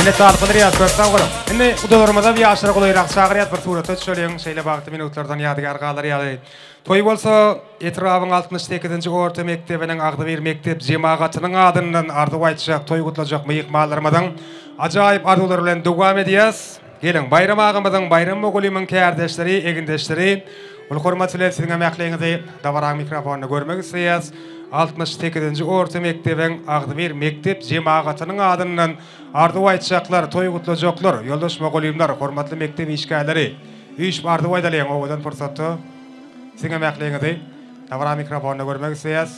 Yine tarifleri yazıp sağolun. Şimdi udalarımızda bir aşırı kolayrak çağırıyat bir suratı söyleyin. Şeyle bağıtı minutlardan yadigar qalır yadı. Toy bolsa etrafın 68-nji orta mektebining Agdyr mektep jemaatçynyň adyndan ardy aytjak, toy gutlajak myykmalarymyň ajaýyp arzular bilen dowam edýäs. Gelin bayram agymyzyň bayram mogulymyň kärdeşleri, egindeşleri, ul hormatly siziň ämekliňizi dawara mikrofonu görmek isleýäs. 68-nji orta mektebiň Agdyr mektep jemaatçynyň adyndan ardy aytjaklar, toy gutlajaklar, ýoldaş mogulymlar, hormatly mektep işgärleri, üç ardy aýdalaýan owadan fursatda siziň ämekliňizi dawara mikrofonu görmek isleýäs.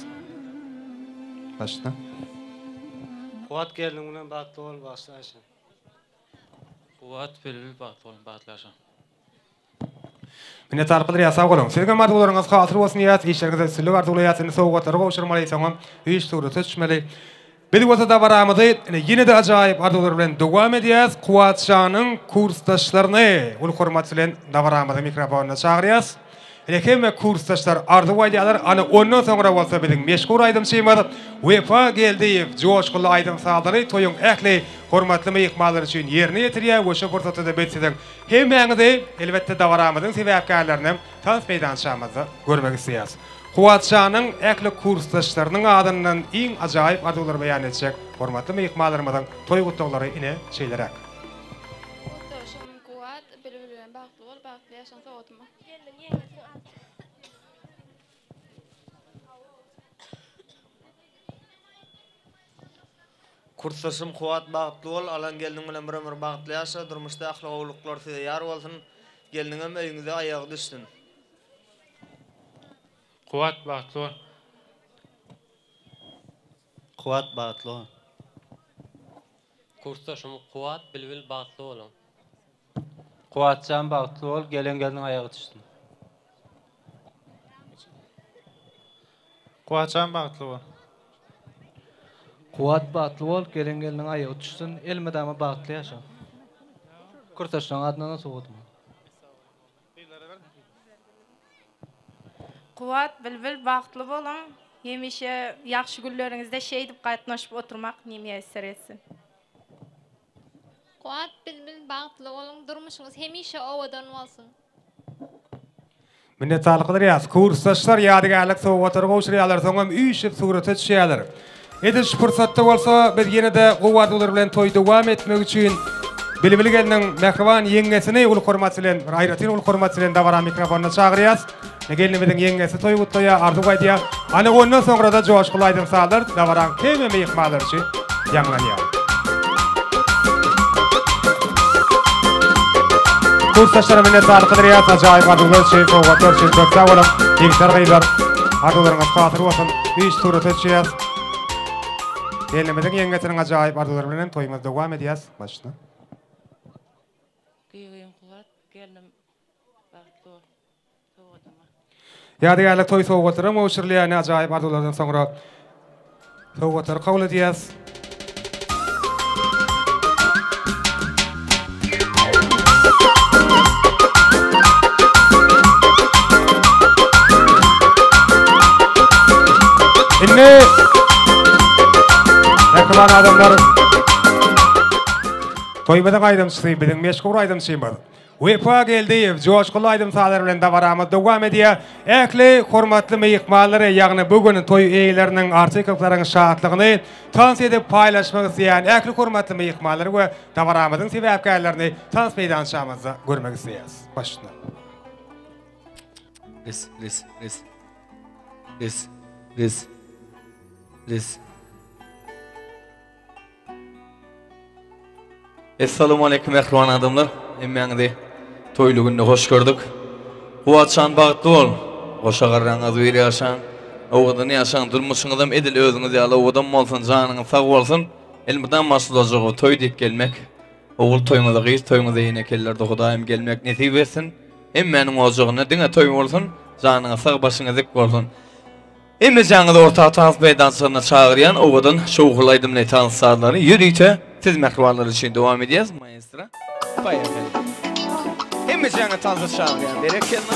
Başla. Kuat geldiň bilen bagtly bol başlaýşyn. Kuat belli bagtly bol başlaýşyn. Mine tarpylar ýasap bolun. Sizin mardylaryňyz hatyr bolsun ýa-da işlerinize sülle ardylaýasyny sowgatlary goşurmaly soňam üç tury tutuşmaly. Beli wata da baramydy, ýene de ajaýyp ardylar bilen dowam edýäs. Kuatçanyň kursdaşlaryny ul hormat bilen dawaramyzy mikrofona çagyrýas. Hemme kursdaşlar ardy aýdýarlar, ana ondan soňra bolsa biziň meşgul aýdym şeýmady. UEFA geldi, joşgul aýdym saldary, toýuň ähli hormatly myykmalar üçin ýerine ýetirýär. Oşa fursatda betsiň hemmeňizi elbetde dawaramyzyň sebäpkärlerini tans meýdançamyzda görmek isleýäs. Kuatçanyň ähli kursdaşlarynyň adyndan iň ajaýyp arzular beýan etjek hormatly myykmalarymyň toý gutlaglary ine şeýlerek. Kursdaşym Kuat bagtly bol, alan geldiň bilen bir bagtly ýaşa, durmuşda ahlak owluklar size ýar bolsun. Geldiňem öýüňize aýagy düşdün. Kuat bagtly bol. Kuat bagtly bol. Kursdaşym Kuat bilbil bagtly bolan. Kuatçan bagtly bol, geldiň aýagy düşdün. Kuatçan bagtly bol. Kuat bagtly bol, geldiň aýagy düşdün. Elmedäme bagtly ýaşa. Kursdaşyň adyndan sowatma. Kuat bilbil bagtly bolan, hemişe ýaxşy günleriňizde şeýdip gatnaşyp oturmak näme eseretsin. Kuat bilbil bagtly bolan, durmuşyňyz hemişe owadan bolsun. Mine tarpylar ýas, kursdaşlar ýadygarlyk sowgatlary goşurýarlar, soňam üýşip suraty düşýärler. Ediş fursatda bolsa biz ýene de gowwadylar bilen toý dowam etmek üçin bilibili geldiň mehriban ýeňesini ul hormat bilen, raýratyn ul hormat bilen dawara mikrofona çagyrýas. Geliniň ýeňesi toý gutlaýa, ardy aýdýar. Ana ondan soňra da joşgul aýdym saldyr, dawara keme myykmalar üçin ýanglanýar. Kursdaşlar mine tarpylar ýas, ajaýyp ardylar üçin sowgatlar üçin çok sag bolun. Ýeňser gaýlar, ardylaryňyz hatyr bolsun, üç tury tutýas. Gelmeden ýeňesiniň ajaýyp arzular bilen toýmaz dowam edýäs. Başla. Giýen Kuat geldim bagtly bol. Sowgatma. Ýadygarlyk toý sowgatlary moşurlaýan ajaýyp arzulardan soňra sowgatlary kabul edýäs. Inne Ekman adamlar toýmadan aýdymçy, biziň meşgul aýdymçy bar. UEFA geldi, joşgul aýdym salary bilen dawaramyz dowam edýär. Ähli hormatly myykmalary, ýagny bugün toý eýleriniň artyklarynyň şatlygyny tans edip paýlaşmak isleýän ähli hormatly myykmalary we dawaramyzyň sebäpkärlerini tans meýdançamyzda görmek isleýäs. Başla. Lis. Assalamu alaikum ähli adamlar. Emmeňde toýly günde hoş gördük. Kuatçan bagtly bol. Goşa garraňyz bir ýaşan, owadan ýaşan durmuşyňyzam edil özüňiz ýaly owadan bolsun, janyňyz sag bolsun. Elmeden maslajagy toý diýip gelmek. Owul toýmagy gys, toýmagy ýene kellerde Hudaýym gelmek nesip etsin. Emmeňiň ojagyna diňe toý bolsun, janyňyz sag başyňyz dik bolsun. Emme jaňyda orta tans meýdançyna çagyrýan owadan şowgulaýdym ne tansalary ýürüýte siz mehribanlar üçin dowam edýäs maestro. Baýaky. Emme jaňa tansy çagyrýan berekelna.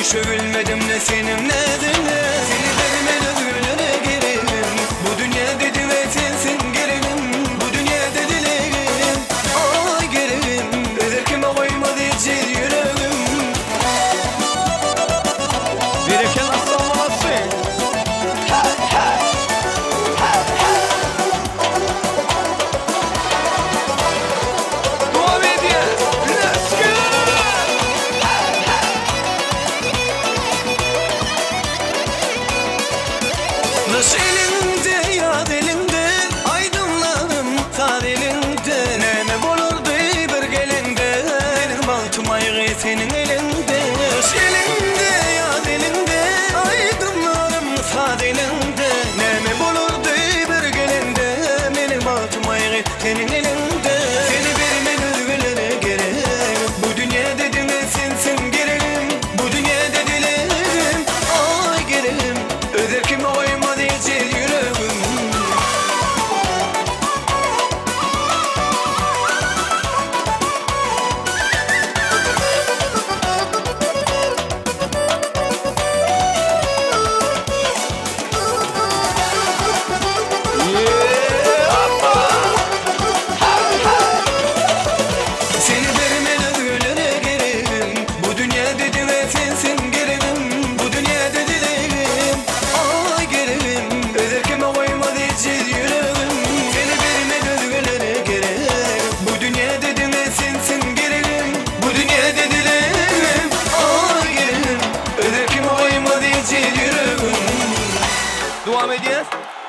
Düşebilmedim ne senin ne dinle. Seni vermen özgürlüğüne gelirim. Bu dünya dedi ve sensin gelirim. Bu dünya dedilerim. Ay gelirim. Özer kime koymadı hiç yüreğim. Bireken aslanlaması. Dua medya. Let's go. Nasıl elinde yad elinde aydınlarım tad elinde neme bolurdu bir gelinde benim altım ayrı senin elinde Nasıl elinde yad elinde aydınlarım tad elinde neme bolurdu bir gelinde benim altım ayrı senin elinde Seni vermen özgürlüğüne gerek bu dünya dedim sensin gereğim bu dünya dedilerim ay gereğim özer kime koymadı hiç yüreğim Seni vermen özgürlüğüne gereğim bu dünya dedi ve sensin gereğim bu dünya dedilerim ay gereğim özer kime koymadı hiç yüreğim Seni vermen özgürlüğüne gereğim bu dünya dedi ve sensin gereğim bu dünya dedilerim ay gereğim özer kime koymadı hiç yüreğim Devam ediyoruz.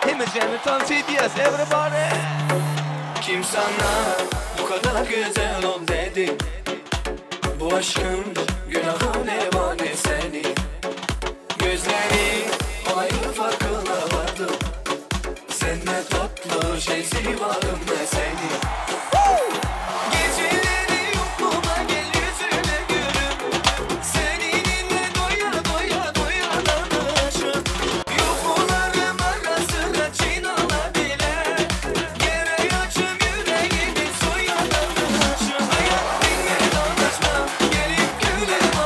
Hemizlerini tavsiye ediyoruz everybody Kim sana bu kadar güzel ol dedi Bu aşkın günahı ne var ne seni Gözleri ayrı farkına vardım Sen ne tatlı şeysi varım ne seni Geceleri yokluğuma gel yüzüne gülüm Seninle doya doya doya danışım Yokluğlarım arasına çin alabilir Yere açım yüreğimi suya danışım Hayat dinle danışma gelip gülerim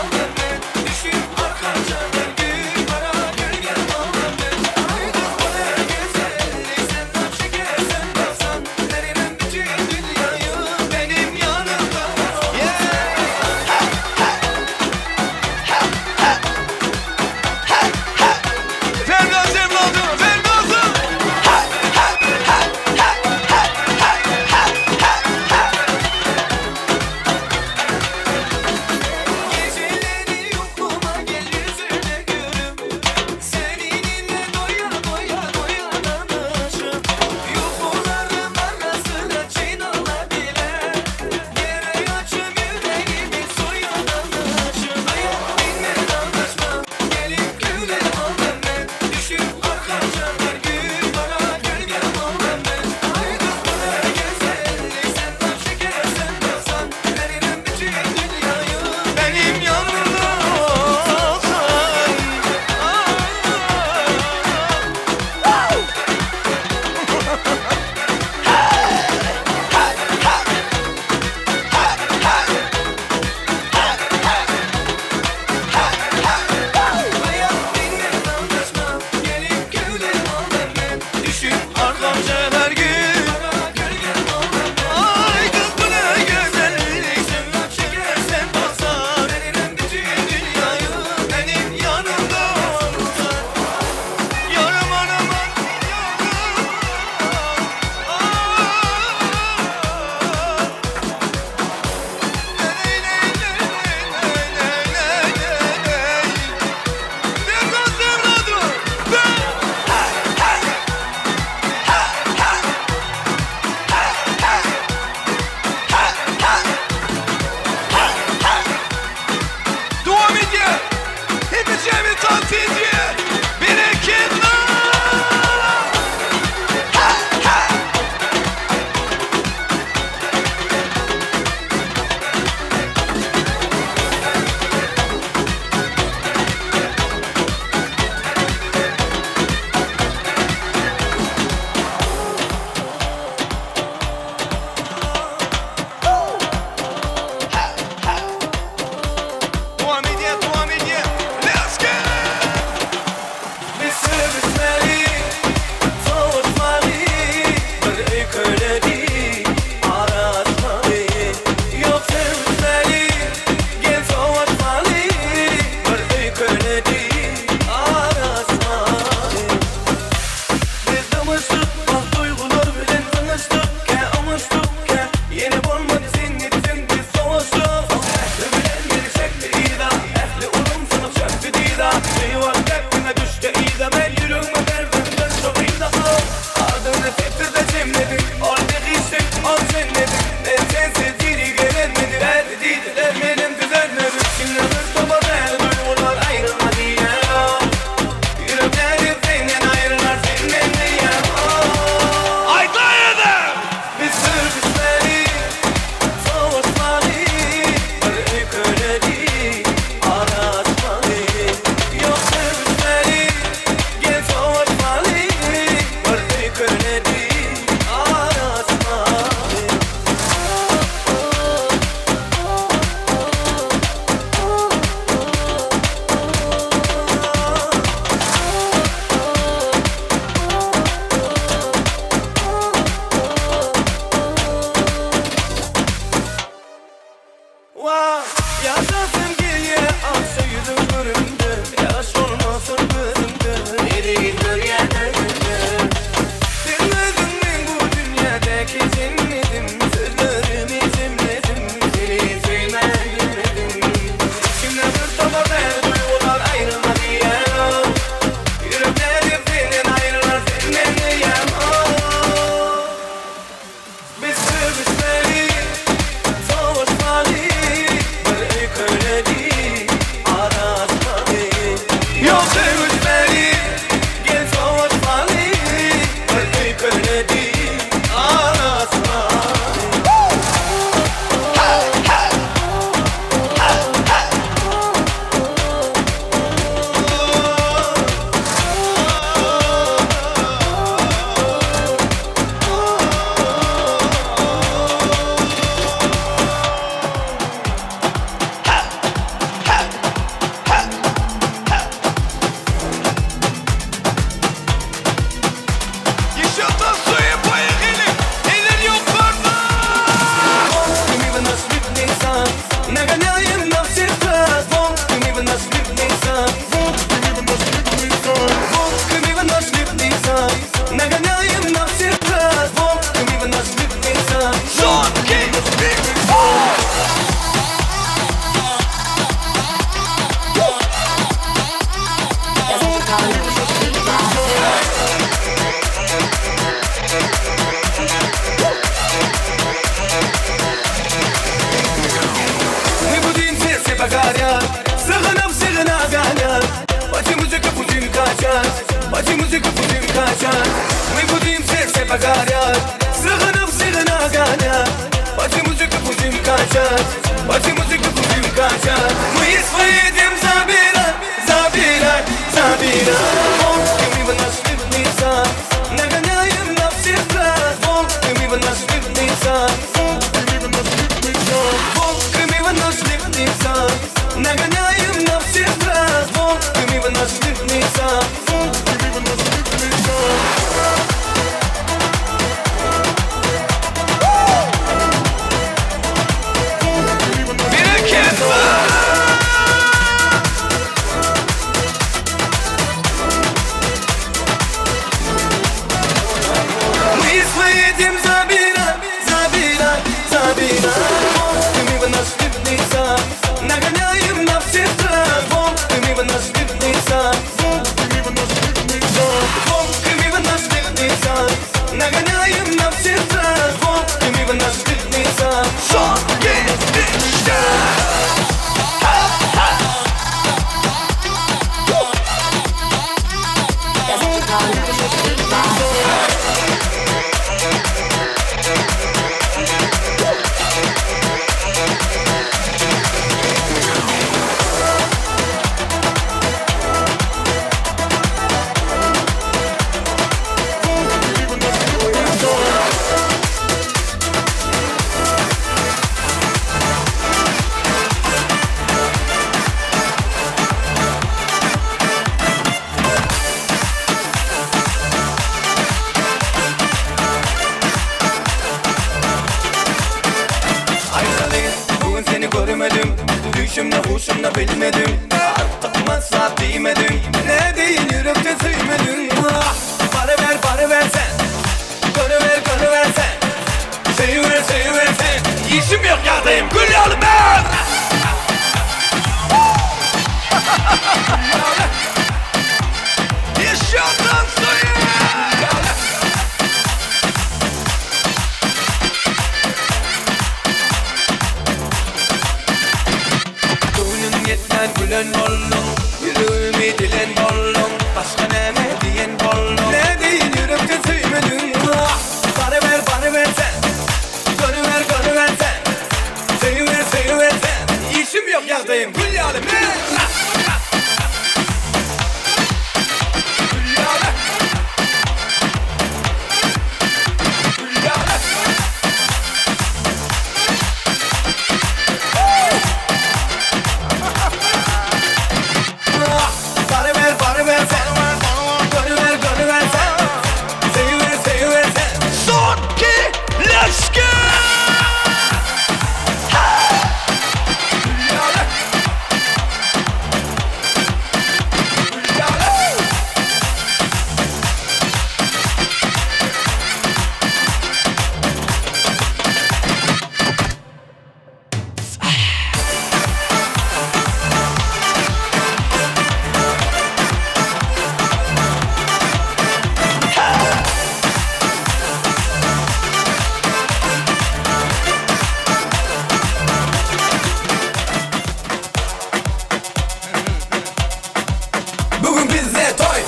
Onu bilmedin artık masraf değmedin. Ne değil yürekte süymedin. Barı ver sen. Görüver sen. Seyiver sen. İşim yok yardayım gül yolum ben. Yaşamdan soyun. Gönlün yetmen gülen bollun. Yüreğimi dilen bollun. Başka ne diyen bollun. Ne değil yürekte süymedin. Barı ver sen. Görüver sen. Seyiver sen. İşim yok yardayım gül yolum ben. Barı ver sen. Görüver sen. Seyiver sen. Son ki let's go. Bugün bizde toy.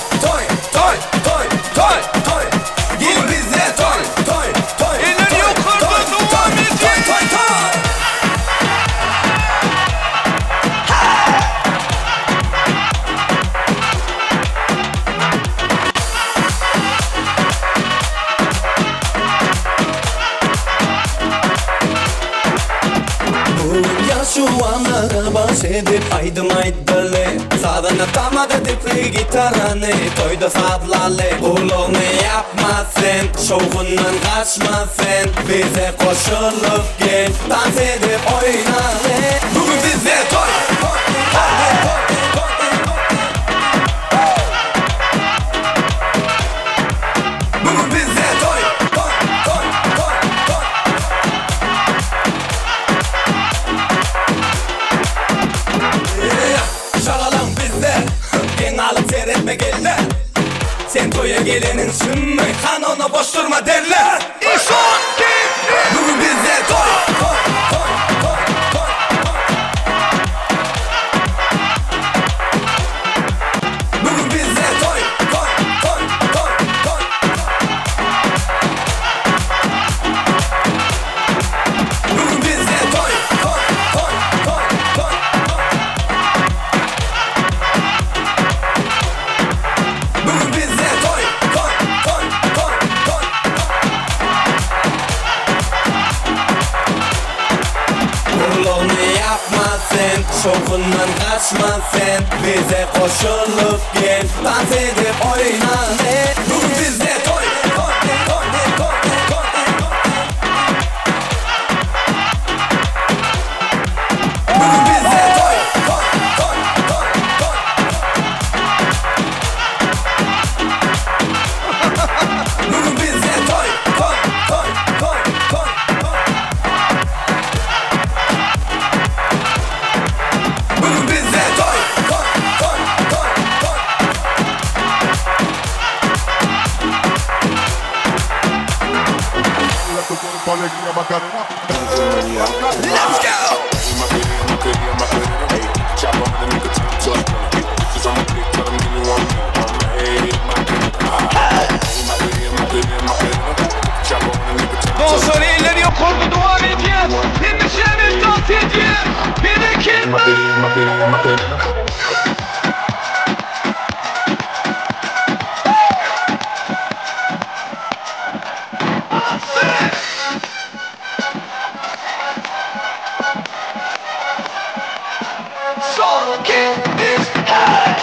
Gelin bizde toy. Eller yukarıda devam edin. Toy. Ya şu anlara bahsedip aydım aydalı. Sağdan atamadı dipli gitarını. Toyda saatlalı. Kulağını yapmasın, şovundan kaçmasın. Bize koşulup gel, dans edip oynayın. Bugün bizde toy. Bugün bizde toy. Şagalan bizde. Gen alıp seyretme geller. Sen toya gelenin sümme. Kanona boş durma derler. İşon ki bugün bizde toy. Bugün bizde toy. Bugün bizde toy. Bugün bizde toy. Kulağını yapmasın, şokundan kaçmasın. Bize koşulup gel, dans edip oynayın. Bugün bizde toy. Bugün bizde toy. Bugün bizde toy. Bugün bizde toy. Let's go. Dostlar eller yukarıda devam edin. Endişemiz dans edin. Bir iki. Son is high.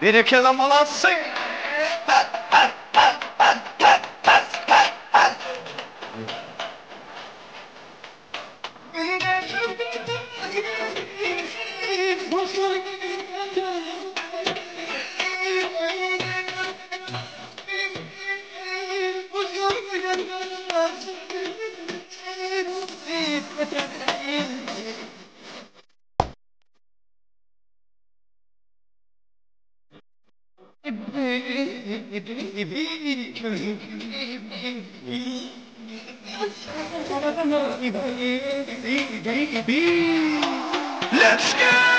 Bir kelam olasın. Let's go!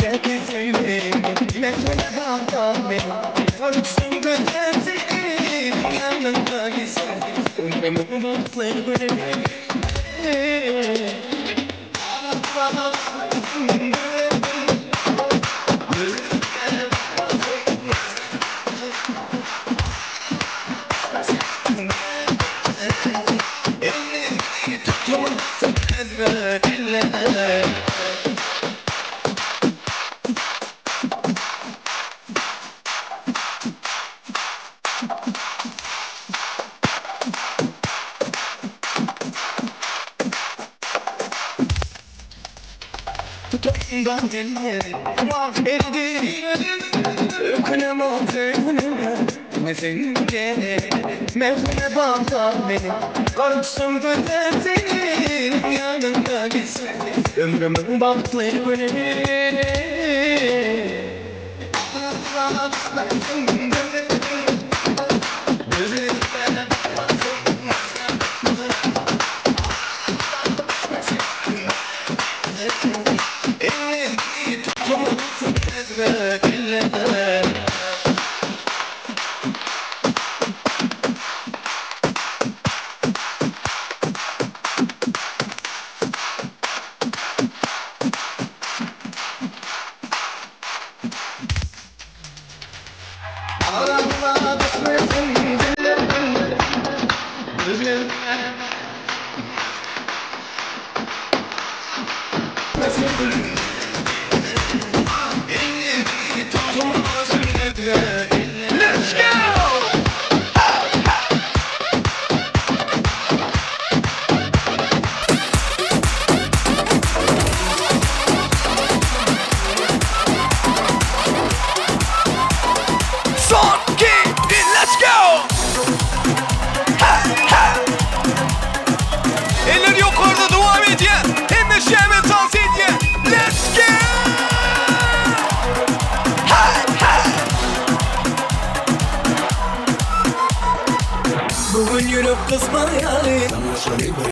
belki sevdim Mektuğuna bağlam beni Korksun göndersin yanında gitsin Ömrümün bakları Tutamdan elleri mahvedin Ökünem altınına Mesince Mevkine bağlar beni Korksun göndersin yanında gitsin Ömrümün bakları Let's go! Son, iki, bir, let's go! Eller yukarıda devam edin. Hem şehmet dans edin. Let's go! Bugün yürüp kısma yani